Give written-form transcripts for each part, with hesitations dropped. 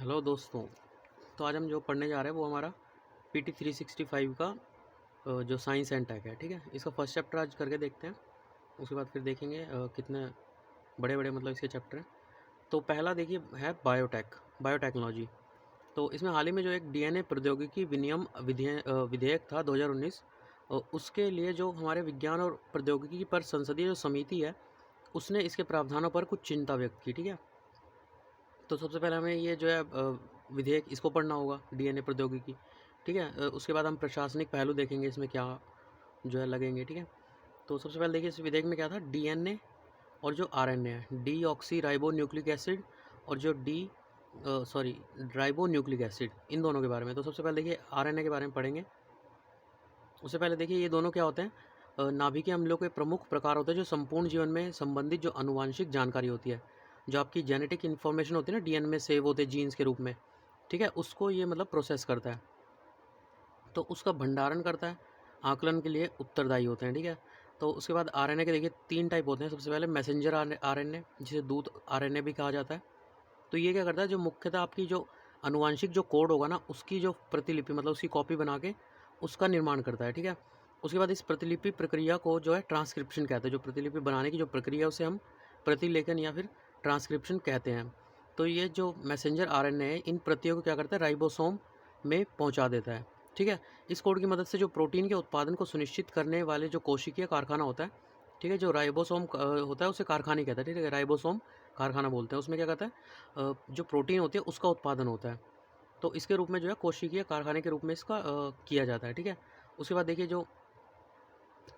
Hello दोस्तों। तो आज हम जो पढ़ने जा रहे हैं वो हमारा पीटी 365 का जो साइंस एंड टेक है, ठीक है। इसका फर्स्ट चैप्टर आज करके देखते हैं, उसके बाद फिर देखेंगे कितने बड़े बड़े मतलब इसके चैप्टर हैं। तो पहला देखिए है बायोटेक्नोलॉजी। तो इसमें हाल ही में जो एक डीएनए प्रौद्योगिकी विनियम विधेयक था 2019, उसके लिए जो हमारे विज्ञान और प्रौद्योगिकी पर संसदीय जो समिति है उसने इसके प्रावधानों पर कुछ चिंता व्यक्त की, ठीक है। तो सबसे पहले हमें ये जो है विधेयक इसको पढ़ना होगा, डीएनए प्रौद्योगिकी, ठीक है। उसके बाद हम प्रशासनिक पहलू देखेंगे इसमें क्या जो है लगेंगे, ठीक है। तो सबसे पहले देखिए इस विधेयक में क्या था, डीएनए और जो आरएनए है, D oxy ribo nucleic acid और जो सॉरी राइबो न्यूक्लिक एसिड, इन दोनों के बारे में। तो सबसे पहले देखिए आरएनए के बारे में पढ़ेंगे। उससे पहले देखिए ये दोनों क्या होते हैं, नाभिकीय अम्लों के प्रमुख प्रकार होते हैं जो संपूर्ण जीवन में संबंधित जो आनुवांशिक जानकारी होती है, जो आपकी जेनेटिक इन्फॉर्मेशन होती है ना, डीएनए में सेव होते हैं जीन्स के रूप में, ठीक है, उसको ये मतलब प्रोसेस करता है, तो उसका भंडारण करता है, आकलन के लिए उत्तरदायी होते हैं, ठीक है। तो उसके बाद आरएनए के देखिए 3 टाइप होते हैं। सबसे पहले मैसेंजर आरएनए, जिसे दूत आरएनए भी कहा जाता है। तो ये क्या करता है, जो मुख्यतः आपकी जो आनुवांशिक जो कोड होगा ना, उसकी जो प्रतिलिपि मतलब उसकी कॉपी बना के उसका निर्माण करता है, ठीक है। उसके बाद इस प्रतिलिपि प्रक्रिया को जो है ट्रांसक्रिप्शन कहते हैं। जो प्रतिलिपि बनाने की जो प्रक्रिया है उसे हम प्रतिलेखन या फिर ट्रांसक्रिप्शन कहते हैं। तो ये जो मैसेंजर आरएनए है, इन प्रतियों को क्या करता है, राइबोसोम में पहुंचा देता है, ठीक है। इस कोड की मदद से जो प्रोटीन के उत्पादन को सुनिश्चित करने वाले जो कोशिकीय कारखाना होता है, ठीक है, जो राइबोसोम होता है उसे कारखाने कहता है, ठीक है, राइबोसोम कारखाना बोलते हैं। उसमें क्या कहता है, जो प्रोटीन होती है उसका उत्पादन होता है। तो इसके रूप में जो है कोशिकीय कारखाने के रूप में इसका किया जाता है, ठीक है। उसके बाद देखिए जो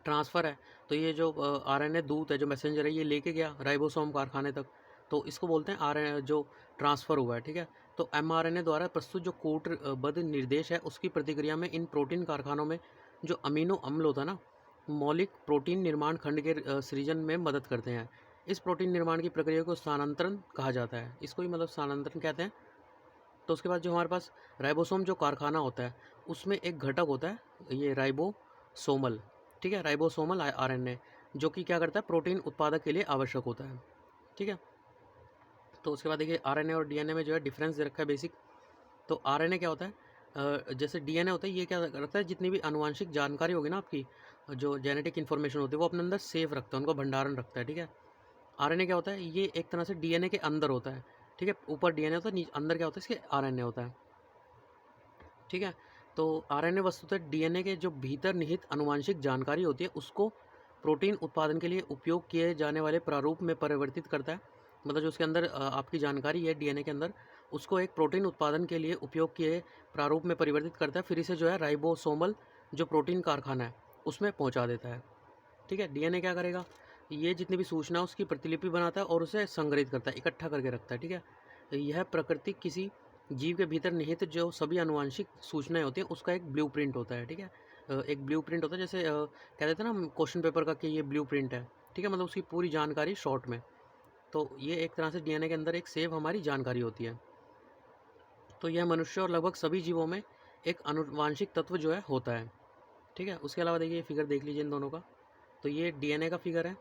ट्रांसफ़र है, तो ये जो आरएनए दूत है, जो मैसेंजर है, ये लेके गया राइबोसोम कारखाने तक, तो इसको बोलते हैं आरएनए जो ट्रांसफ़र हुआ है, ठीक है। तो एमआरएनए द्वारा प्रस्तुत जो कूटबद्ध निर्देश है उसकी प्रतिक्रिया में इन प्रोटीन कारखानों में जो अमीनो अम्ल होता है ना, मौलिक प्रोटीन निर्माण खंड के सृजन में मदद करते हैं। इस प्रोटीन निर्माण की प्रक्रिया को स्थानांतरण कहा जाता है, इसको ही मतलब स्थानांतरण कहते हैं। तो उसके बाद जो हमारे पास राइबोसोम जो कारखाना होता है, उसमें एक घटक होता है ये राइबोसोमल, ठीक है, राइबोसोमल आरएनए, जो कि क्या करता है, प्रोटीन उत्पादक के लिए आवश्यक होता है, ठीक है। तो उसके बाद देखिए आरएनए और डीएनए में जो है डिफरेंस दे रखा है बेसिक। तो आरएनए क्या होता है, जैसे डीएनए होता है, ये क्या करता है, जितनी भी आनुवांशिक जानकारी होगी ना आपकी, जो जेनेटिक इन्फॉर्मेशन होती है, वो अपने अंदर सेव रखता है, उनको भंडारण रखता है, ठीक है। आरएनए क्या होता है, ये एक तरह से डीएनए के अंदर होता है, ठीक है। ऊपर डीएनए होता है, अंदर क्या होता है, इसके आरएनए होता है, ठीक है। तो आरएनए वस्तुतः डीएनए के जो भीतर निहित आनुवांशिक जानकारी होती है उसको प्रोटीन उत्पादन के लिए उपयोग किए जाने वाले प्रारूप में परिवर्तित करता है। मतलब जो उसके अंदर आपकी जानकारी है डीएनए के अंदर, उसको एक प्रोटीन उत्पादन के लिए उपयोग किए प्रारूप में परिवर्तित करता है, फिर इसे जो है राइबोसोमल जो प्रोटीन कारखाना है उसमें पहुंचा देता है, ठीक है। डीएनए क्या करेगा, ये जितनी भी सूचना उसकी प्रतिलिपि बनाता है और उसे संग्रहित करता है, इकट्ठा करके रखता है, ठीक है। यह प्रकृति किसी जीव के भीतर निहित जो सभी आनुवांशिक सूचनाएं होती हैं उसका एक ब्लूप्रिंट होता है, ठीक है। एक ब्लूप्रिंट होता है, जैसे कह देते हैं ना हम क्वेश्चन पेपर का कि ये ब्लूप्रिंट है, ठीक है, मतलब उसकी पूरी जानकारी शॉर्ट में। तो ये एक तरह से डीएनए के अंदर एक सेव हमारी जानकारी होती है। तो यह मनुष्य और लगभग सभी जीवों में एक आनुवांशिक तत्व जो है होता है, ठीक है। उसके अलावा देखिए ये फिगर देख लीजिए इन दोनों का। तो ये डीएनए का फिगर है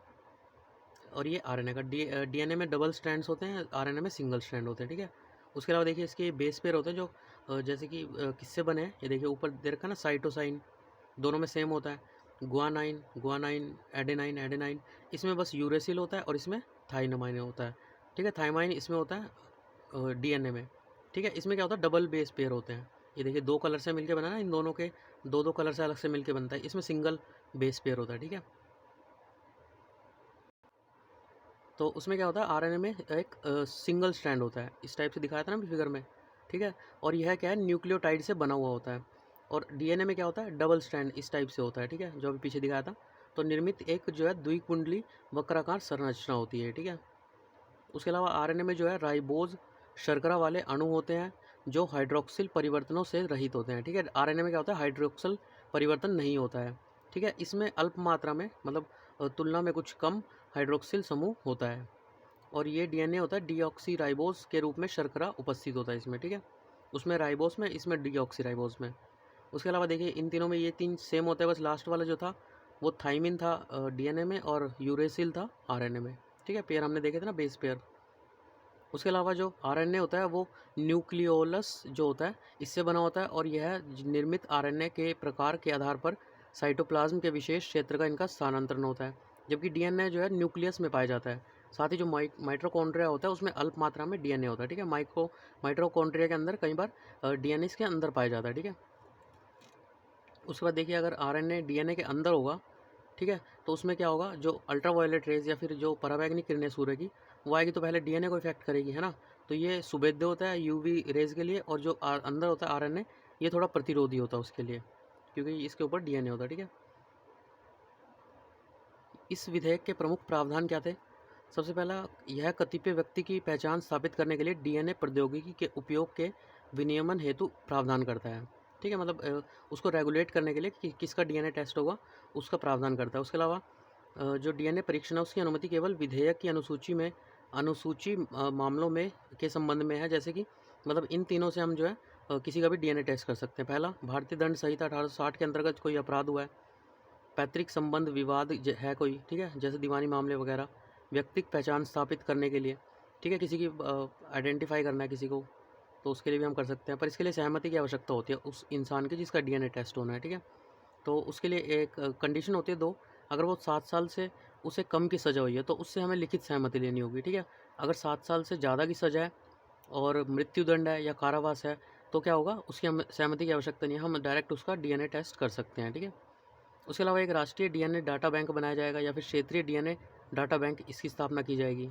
और ये आरएनए का। डीएनए में डबल स्ट्रैंड्स होते हैं, आरएनए में सिंगल स्ट्रैंड होते हैं, ठीक है। उसके अलावा देखिए इसके बेस पेयर होते हैं जो जैसे कि किससे बने हैं, ये देखिए ऊपर दे रखा है ना, साइटोसाइन, दोनों में सेम होता है। गुआनाइन गुआनाइन, एडेनाइन एडेनाइन, इसमें बस यूरेसिल होता है और इसमें थाइमाइन होता है, ठीक है। थाइमाइन इसमें होता है डीएनए में, ठीक है। इसमें क्या होता है, डबल बेस पेयर होते हैं। ये देखिए दो कलर से मिलके बना ना, इन दोनों के दो दो कलर से अलग से मिलके बनता है, इसमें सिंगल बेस पेयर होता है, ठीक है। तो उसमें क्या होता है, आरएनए में एक सिंगल स्ट्रैंड होता है, इस टाइप से दिखाया था ना फिगर में, ठीक है। और यह क्या है, न्यूक्लियोटाइड से बना हुआ होता है। और डीएनए में क्या होता है, डबल स्ट्रैंड इस टाइप से होता है, ठीक है, जो अभी पीछे दिखाया था। तो निर्मित एक जो है द्विकुंडली वक्राकार संरचना होती है, ठीक है। उसके अलावा आरएनए में जो है राइबोज शर्करा वाले अणु होते हैं जो हाइड्रोक्सिल परिवर्तनों से रहित होते हैं, ठीक है। आरएनए में क्या होता है, हाइड्रोक्सिल परिवर्तन नहीं होता है, ठीक है। इसमें अल्प मात्रा में मतलब तुलना में कुछ कम हाइड्रोक्सिल समूह होता है। और ये डीएनए होता है डीऑक्सी राइबोज के रूप में शर्करा उपस्थित होता है इसमें, ठीक है। उसमें राइबोस में, इसमें डीऑक्सी राइबोस में। उसके अलावा देखिए इन तीनों में ये तीन सेम होते हैं, बस लास्ट वाला जो था वो थाइमिन था डीएनए में और यूरेसिल था आरएनए में, ठीक है। पेयर हमने देखे थे ना, बेस पेयर। उसके अलावा जो आरएनए होता है वो न्यूक्लियोलस जो होता है इससे बना होता है, और यह निर्मित आरएनए के प्रकार के आधार पर साइटोप्लाज्म के विशेष क्षेत्र का इनका स्थानांतरण होता है, जबकि डीएनए जो है न्यूक्लियस में पाया जाता है। साथ ही जो माइटोकॉन्ड्रिया होता है उसमें अल्प मात्रा में डीएनए होता है, ठीक है। माइटोकॉन्ड्रिया के अंदर कई बार डीएनए इसके अंदर पाया जाता है, ठीक है। उसके बाद देखिए, अगर आरएनए डीएनए के अंदर होगा, ठीक है, तो उसमें क्या होगा, जो अल्ट्रावायलेट रेज या फिर जो पराबैंगनी किरणें सूर्य की वो आएगी तो पहले डीएनए को इफेक्ट करेगी, है ना। तो ये सुभेद्य होता है यूवी रेज के लिए, और जो अंदर होता है आरएनए ये थोड़ा प्रतिरोधी होता है उसके लिए, क्योंकि इसके ऊपर डीएनए होता है, ठीक है। इस विधेयक के प्रमुख प्रावधान क्या थे? सबसे पहला, यह कतिपय व्यक्ति की पहचान स्थापित करने के लिए डीएनए प्रौद्योगिकी के उपयोग के विनियमन हेतु प्रावधान करता है, ठीक है। मतलब उसको रेगुलेट करने के लिए कि किसका डीएनए टेस्ट होगा उसका प्रावधान करता है। उसके अलावा जो डीएनए परीक्षण है उसकी अनुमति केवल विधेयक की अनुसूची मामलों में के संबंध में है, जैसे कि मतलब इन तीनों से हम जो है किसी का भी डीएनए टेस्ट कर सकते हैं। पहला, भारतीय दंड संहिता 1860 के अंतर्गत कोई अपराध हुआ है, पैतृक संबंध विवाद है कोई, ठीक है, जैसे दीवानी मामले वगैरह, व्यक्तिक पहचान स्थापित करने के लिए, ठीक है, किसी की आइडेंटिफाई करना है किसी को, तो उसके लिए भी हम कर सकते हैं, पर इसके लिए सहमति की आवश्यकता होती है उस इंसान की जिसका डीएनए टेस्ट होना है, ठीक है। तो उसके लिए एक कंडीशन होती है दो, अगर वो 7 साल से उसे कम की सज़ा हुई है तो उससे हमें लिखित सहमति लेनी होगी, ठीक है। अगर 7 साल से ज़्यादा की सज़ा है और मृत्युदंड है या कारावास है तो क्या होगा, उसकी हमें सहमति की आवश्यकता नहीं है, हम डायरेक्ट उसका डीएनए टेस्ट कर सकते हैं, ठीक है। उसके अलावा एक राष्ट्रीय डीएनए डाटा बैंक बनाया जाएगा या फिर क्षेत्रीय डीएनए डाटा बैंक, इसकी स्थापना की जाएगी।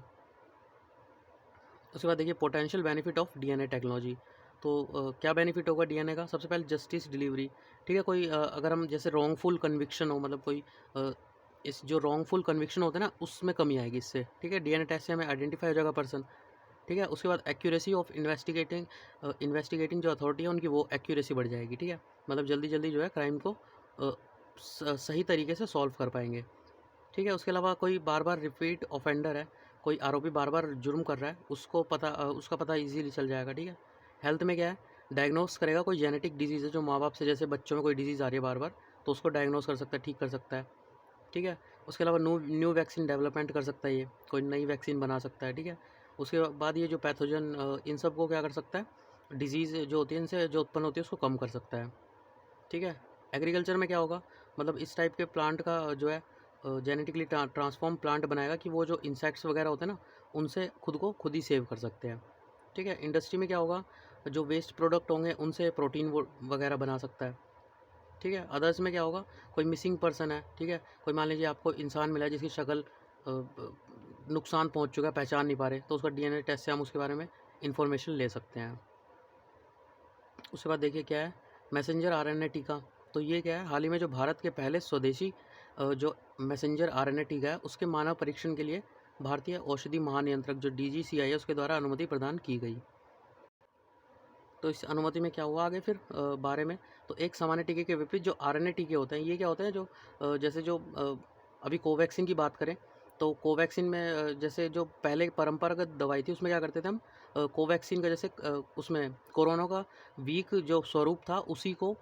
उसके बाद देखिए, potential benefit of DNA technology. तो क्या बेनिफिट होगा डीएनए का? सबसे पहले जस्टिस डिलीवरी, ठीक है। कोई अगर हम जैसे रॉन्गफुल कन्विक्शन हो, मतलब कोई इस जो रॉन्गफुल कन्विक्शन होते हैं ना उसमें कमी आएगी इससे, ठीक है। डीएनए टेस्ट से हमें आइडेंटिफाई हो जाएगा पर्सन, ठीक है। उसके बाद एक्यूरेसी ऑफ इन्वेस्टिगेटिंग जो अथॉरिटी है उनकी वो एक्यूरेसी बढ़ जाएगी, ठीक है। मतलब जल्दी जल्दी जो है क्राइम को सही तरीके से सॉल्व कर पाएंगे, ठीक है। उसके अलावा कोई बार बार रिपीट ऑफेंडर है, कोई आरोपी बार बार जुर्म कर रहा है, उसका पता इजीली चल जाएगा, ठीक है। हेल्थ में क्या है, डायग्नोस करेगा, कोई जेनेटिक डिजीज़ है जो माँ बाप से, जैसे बच्चों में कोई डिजीज़ आ रही है बार बार, तो उसको डायग्नोस कर सकता है, ठीक कर सकता है, ठीक है। उसके अलावा न्यू वैक्सीन डेवलपमेंट कर सकता है, ये कोई नई वैक्सीन बना सकता है, ठीक है। उसके बाद ये जो पैथोजन इन सब को क्या कर सकता है, डिजीज़ जो होती है इनसे जो उत्पन्न होती है उसको कम कर सकता है, ठीक है। एग्रीकल्चर में क्या होगा, मतलब इस टाइप के प्लांट का जो है जेनेटिकली ट्रांसफॉर्म प्लांट बनाएगा कि वो जो इंसेक्ट्स वगैरह होते हैं ना उनसे खुद को खुद ही सेव कर सकते हैं, ठीक है। इंडस्ट्री में क्या होगा, जो वेस्ट प्रोडक्ट होंगे उनसे प्रोटीन वगैरह बना सकता है, ठीक है। अदर्स में क्या होगा, कोई मिसिंग पर्सन है, ठीक है, कोई मान लीजिए आपको इंसान मिला है जिसकी शक्ल नुकसान पहुंच चुका है, पहचान नहीं पा रहे, तो उसका डीएनए टेस्ट से हम उसके बारे में इंफॉर्मेशन ले सकते हैं। उसके बाद देखिए क्या है, मैसेंजर आरएनए टीका। तो ये क्या है, हाल ही में जो भारत के पहले स्वदेशी जो मैसेंजर आरएनए टीका है उसके मानव परीक्षण के लिए भारतीय औषधि महानियंत्रक जो डीजीसीआई है उसके द्वारा अनुमति प्रदान की गई। तो इस अनुमति में क्या हुआ आगे फिर बारे में, तो एक सामान्य टीके के विपरीत जो आरएनए टीके होते हैं ये क्या होते हैं, जो जैसे जो अभी कोवैक्सीन की बात करें तो कोवैक्सीन में जैसे जो पहले परंपरागत दवाई थी उसमें क्या करते थे हम, कोवैक्सीन का जैसे उसमें कोरोना का वीक जो स्वरूप था उसी को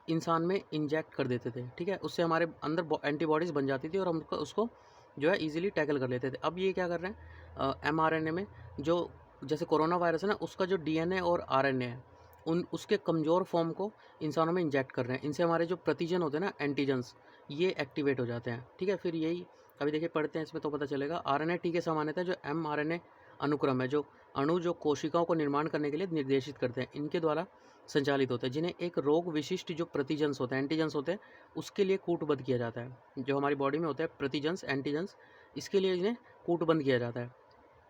इंसान में इंजेक्ट कर देते थे, ठीक है। उससे हमारे अंदर एंटीबॉडीज़ बन जाती थी और हम उसको जो है ईजिली टैकल कर लेते थे। अब ये क्या कर रहे हैं, एमआरएनए में जो जैसे कोरोना वायरस है ना उसका जो डीएनए और आरएनए है उसके कमज़ोर फॉर्म को इंसानों में इंजेक्ट कर रहे हैं। इनसे हमारे जो प्रतिजन होते हैं ना, एंटीजन्स, ये एक्टिवेट हो जाते हैं, ठीक है। फिर यही अभी देखिए पढ़ते हैं इसमें तो पता चलेगा। आरएनए टीके सामान्यतः जो एमआरएनए अनुक्रम है, जो अणु जो कोशिकाओं को निर्माण करने के लिए निर्देशित करते हैं, इनके द्वारा संचालित होते हैं, जिन्हें एक रोग विशिष्ट जो प्रतिजन्स होते हैं, एंटीजन्स होते हैं, उसके लिए कूटबद्ध किया जाता है। जो हमारी बॉडी में होते हैं प्रतिजन्स, एंटीजन्स, इसके लिए इन्हें कूटबद्ध किया जाता है,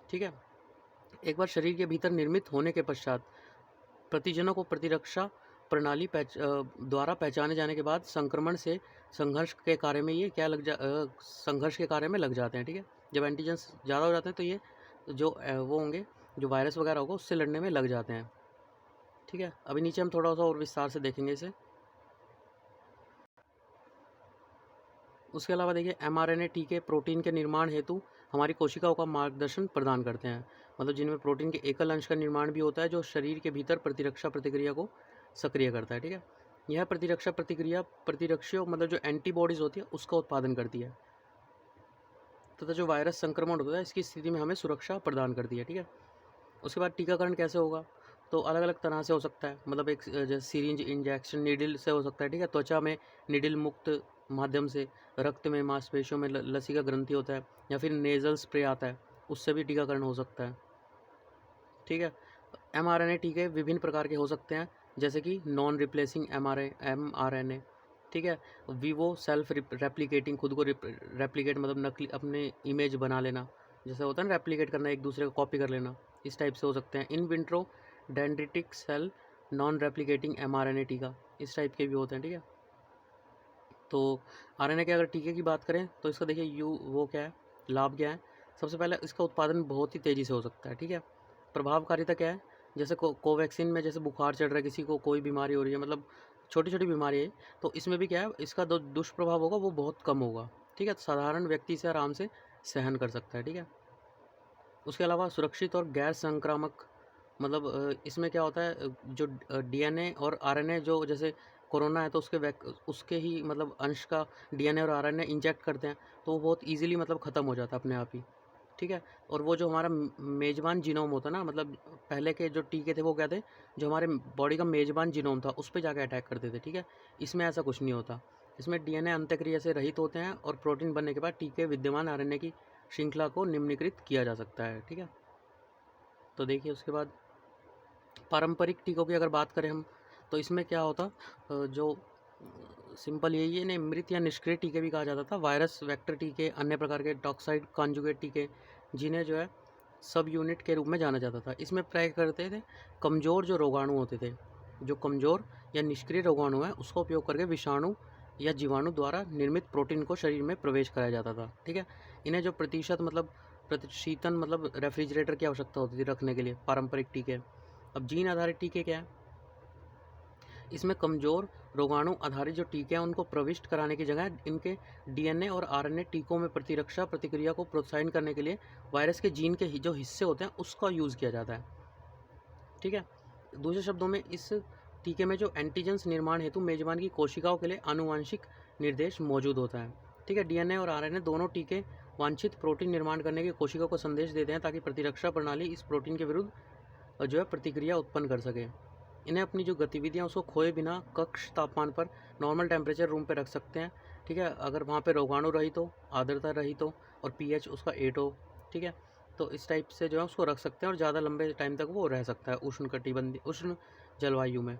ठीक है। एक बार शरीर के भीतर निर्मित होने के पश्चात प्रतिजनों को प्रतिरक्षा प्रणाली द्वारा पहचाने जाने के बाद संक्रमण से संघर्ष के कार्य में ये क्या संघर्ष के कार्य में लग जाते हैं, ठीक है। जब एंटीजन्स ज़्यादा हो जाते हैं तो ये जो वो होंगे, जो वायरस वगैरह होगा उससे लड़ने में लग जाते हैं, ठीक है। अभी नीचे हम थोड़ा सा और विस्तार से देखेंगे इसे। उसके अलावा देखिए एमआरएनए टीके प्रोटीन के निर्माण हेतु हमारी कोशिकाओं का मार्गदर्शन प्रदान करते हैं, मतलब जिनमें प्रोटीन के एकल अंश का निर्माण भी होता है जो शरीर के भीतर प्रतिरक्षा प्रतिक्रिया को सक्रिय करता है, ठीक है। यह प्रतिरक्षा प्रतिक्रिया प्रतिरक्षियों मतलब जो एंटीबॉडीज़ होती है उसका उत्पादन करती है तथा जो वायरस संक्रमण होता है इसकी स्थिति में हमें सुरक्षा प्रदान करती है, ठीक है। उसके बाद टीकाकरण कैसे होगा, तो अलग अलग तरह से हो सकता है, मतलब एक जैसे सीरिंज इंजेक्शन नीडल से हो सकता है, ठीक है, त्वचा में नीडल मुक्त माध्यम से, रक्त में, मांसपेशियों में लसीका ग्रंथि होता है, या फिर नेज़ल स्प्रे आता है, उससे भी टीकाकरण हो सकता है, ठीक है। mRNA टीके विभिन्न प्रकार के हो सकते हैं, जैसे कि नॉन रिप्लेसिंग mRNA, ठीक है, वीवो सेल्फ रेप्लिकेटिंग, खुद को रेप्लिकेट मतलब नकली अपने इमेज बना लेना, जैसे होता है ना रेप्लिकेट करना, एक दूसरे को कॉपी कर लेना, इस टाइप से हो सकते हैं। In vitro dendritic cell non replicating mRNA टीका, इस टाइप के भी होते हैं, ठीक है। तो RNA के अगर टीके की बात करें तो इसका देखिए वो क्या है, लाभ क्या है। सबसे पहले इसका उत्पादन बहुत ही तेज़ी से हो सकता है, ठीक है। प्रभावकारिता क्या है, जैसे कोवैक्सीन में जैसे बुखार चढ़ रहा है किसी को, कोई बीमारी हो रही है, मतलब छोटी छोटी बीमारी है, तो इसमें भी क्या है, इसका जो दुष्प्रभाव होगा वो बहुत कम होगा, ठीक है। साधारण व्यक्ति से आराम से सहन कर सकता है, ठीक है। उसके अलावा सुरक्षित और गैर संक्रामक, मतलब इसमें क्या होता है, जो DNA और RNA, जो जैसे कोरोना है तो उसके ही मतलब अंश का DNA और RNA इंजेक्ट करते हैं, तो वो बहुत इजीली मतलब ख़त्म हो जाता है अपने आप ही, ठीक है। और वो जो हमारा मेज़बान जीनोम होता है ना, मतलब पहले के जो टीके थे वो क्या थे, जो हमारे बॉडी का मेज़बान जीनोम था उस पे जाके अटैक करते थे, ठीक है। इसमें ऐसा कुछ नहीं होता, इसमें DNA अंत्यक्रिया से रहित होते हैं और प्रोटीन बनने के बाद टीके विद्यमान RNA की श्रृंखला को निम्नीकृत किया जा सकता है, ठीक है। तो देखिए उसके बाद पारंपरिक टीकों की अगर बात करें हम, तो इसमें क्या होता, जो सिंपल यही है, इन्हें मृत या निष्क्रिय टीके भी कहा जाता था। वायरस वेक्टर टीके, अन्य प्रकार के टॉक्साइड कॉन्जुगेट टीके, जिन्हें जो है सब यूनिट के रूप में जाना जाता था, इसमें प्रयोग करते थे कमज़ोर जो रोगाणु होते थे, जो कमज़ोर या निष्क्रिय रोगाणु है उसका उपयोग करके विषाणु या जीवाणु द्वारा निर्मित प्रोटीन को शरीर में प्रवेश कराया जाता था, ठीक है। इन्हें जो प्रतिशीतन मतलब रेफ्रिजरेटर की आवश्यकता होती थी रखने के लिए, पारंपरिक टीके। अब जीन आधारित टीके क्या है, इसमें कमज़ोर रोगाणु आधारित जो टीके हैं उनको प्रविष्ट कराने की जगह इनके DNA और RNA टीकों में प्रतिरक्षा प्रतिक्रिया को प्रोत्साहित करने के लिए वायरस के जीन के जो हिस्से होते हैं उसका यूज़ किया जाता है, ठीक है। दूसरे शब्दों में इस टीके में जो एंटीजेंस निर्माण हेतु मेजबान की कोशिकाओं के लिए आनुवांशिक निर्देश मौजूद होता है, ठीक है। DNA और RNA दोनों टीके वांछित प्रोटीन निर्माण करने की कोशिकाओं को संदेश देते हैं ताकि प्रतिरक्षा प्रणाली इस प्रोटीन के विरुद्ध जो है प्रतिक्रिया उत्पन्न कर सके। इन्हें अपनी जो गतिविधियाँ उसको खोए बिना कक्ष तापमान पर नॉर्मल टेम्परेचर रूम पे रख सकते हैं, ठीक है, अगर वहाँ पे रोगाणु रहित हो, आर्द्रता रहित हो और pH उसका 8 हो, ठीक है। तो इस टाइप से जो है उसको रख सकते हैं और ज़्यादा लंबे टाइम तक वो रह सकता है उष्ण जलवायु में।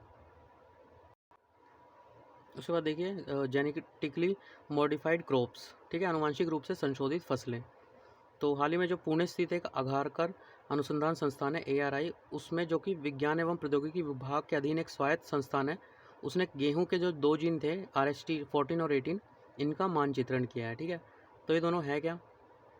उसके बाद देखिए जेनेटिकली मॉडिफाइड क्रॉप्स, ठीक है, आनुवांशिक रूप से संशोधित फसलें। तो हाल ही में जो पुणे स्थित एक आघारकर अनुसंधान संस्थान है ARI, उसमें जो कि विज्ञान एवं प्रौद्योगिकी विभाग के अधीन एक स्वायत्त संस्थान है, उसने गेहूं के जो 2 जीन थे RST 14 और 18, इनका मानचित्रण किया है, ठीक है। तो ये दोनों है क्या,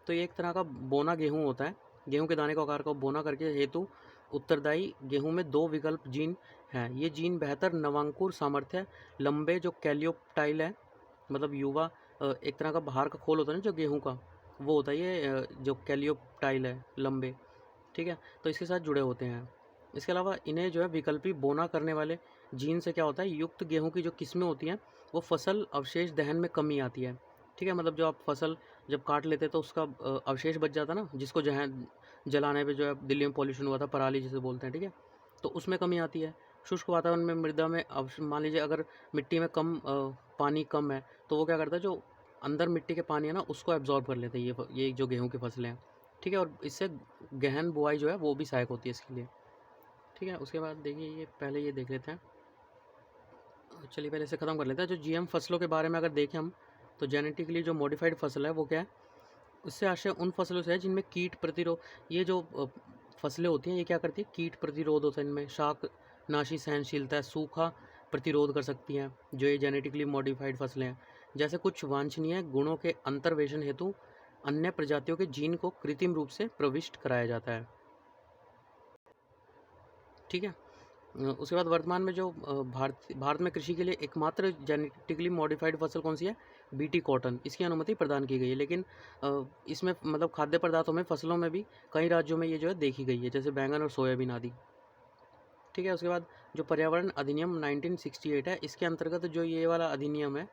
तो ये एक तरह का बोना गेहूं होता है, गेहूं के दाने को आकार को बोना करके हेतु उत्तरदायी गेहूं में 2 विकल्प जीन हैं। ये जीन बेहतर नवांकुर सामर्थ्य, लंबे जो कैलियोप्टाइल है, मतलब युवा एक तरह का बाहर का खोल होता है ना जो गेहूं का, वो होता है ये जो कैलियोप्टाइल है लंबे, ठीक है, तो इसके साथ जुड़े होते हैं। इसके अलावा इन्हें जो है विकल्पी बोना करने वाले जीन से क्या होता है, युक्त गेहूं की जो किस्में होती हैं वो फसल अवशेष दहन में कमी आती है, ठीक है। मतलब जो आप फसल जब काट लेते हैं तो उसका अवशेष बच जाता ना, जिसको जलाने पे जो है दिल्ली में पॉल्यूशन हुआ था, पराली जिसे बोलते हैं, ठीक है, तो उसमें कमी आती है। शुष्क वातावरण में मृदा में मान लीजिए अगर मिट्टी में पानी कम है, तो वो क्या करता है, जो अंदर मिट्टी के पानी है ना उसको एब्जॉर्ब कर लेते हैं ये जो गेहूं की फसलें हैं, ठीक है, और इससे गहन बुआई जो है वो भी सहायक होती है इसके लिए, ठीक है। उसके बाद देखिए ये पहले ये देख लेते हैं, चलिए पहले इसे ख़त्म कर लेते हैं। जो GM फसलों के बारे में अगर देखें हम, तो जेनेटिकली जो मॉडिफाइड फसल है वो क्या है, उससे आशय उन फसलों से है जिनमें कीट प्रतिरोध, ये जो फसलें होती हैं ये क्या करती है, कीट प्रतिरोध होता है इनमें, शाक नाशी सहनशीलता है, सूखा प्रतिरोध कर सकती हैं जो ये जेनेटिकली मॉडिफाइड फसलें हैं। जैसे कुछ वांछनीय गुणों के अंतर्वेशन हेतु अन्य प्रजातियों के जीन को कृत्रिम रूप से प्रविष्ट कराया जाता है, ठीक है। उसके बाद वर्तमान में जो भारत में कृषि के लिए एकमात्र जेनेटिकली मॉडिफाइड फसल कौन सी है, BT कॉटन, इसकी अनुमति प्रदान की गई है। लेकिन इसमें मतलब खाद्य पदार्थों में, फसलों में भी कई राज्यों में ये जो है देखी गई है, जैसे बैंगन और सोयाबीन आदि, ठीक है। उसके बाद जो पर्यावरण अधिनियम 1968 है, इसके अंतर्गत जो ये वाला अधिनियम है,